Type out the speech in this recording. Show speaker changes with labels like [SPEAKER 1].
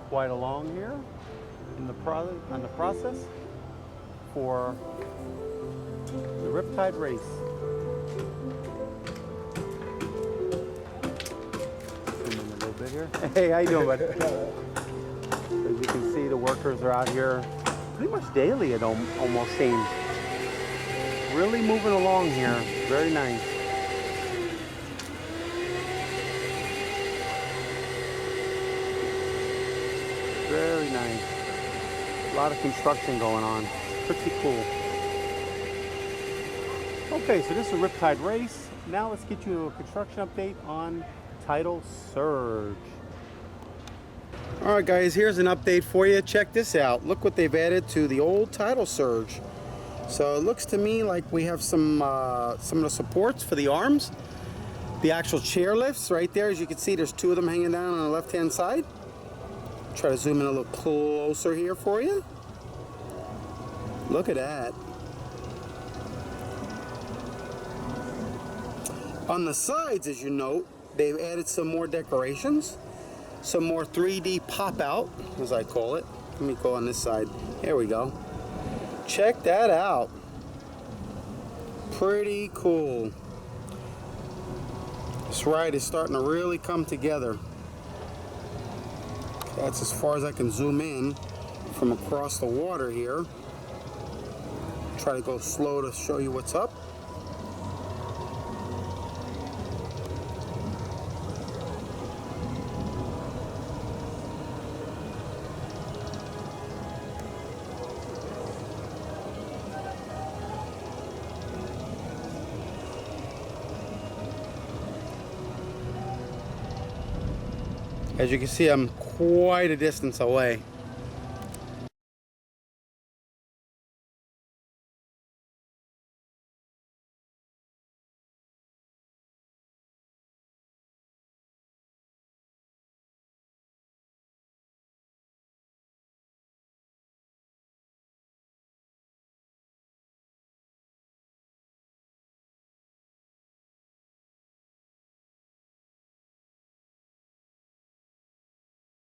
[SPEAKER 1] quite along here in the process for the RideTide race. Zoom in a little bit here. Hey, how you doing, bud? As you can see, the workers are out here pretty much daily. It almost seems. Really moving along here. Very nice. Very nice. A lot of construction going on. Pretty cool. Okay, so this is a RideTide race. Now let's get you a construction update on Tidal Surge. All right, guys, here's an update for you. Check this out. Look what they've added to the old Tidal Surge. So it looks to me like we have some of the supports for the arms. The actual chair lifts right there. As you can see, there's two of them hanging down on the left-hand side. Try to zoom in a little closer here for you. Look at that. On the sides, as you note, they've added some more decorations, some more 3D pop-out, as I call it. Let me go on this side. Here we go. Check that out. Pretty cool. This ride is starting to really come together. That's as far as I can zoom in from across the water here. Try to go slow to show you what's up. As you can see, I'm quite a distance away.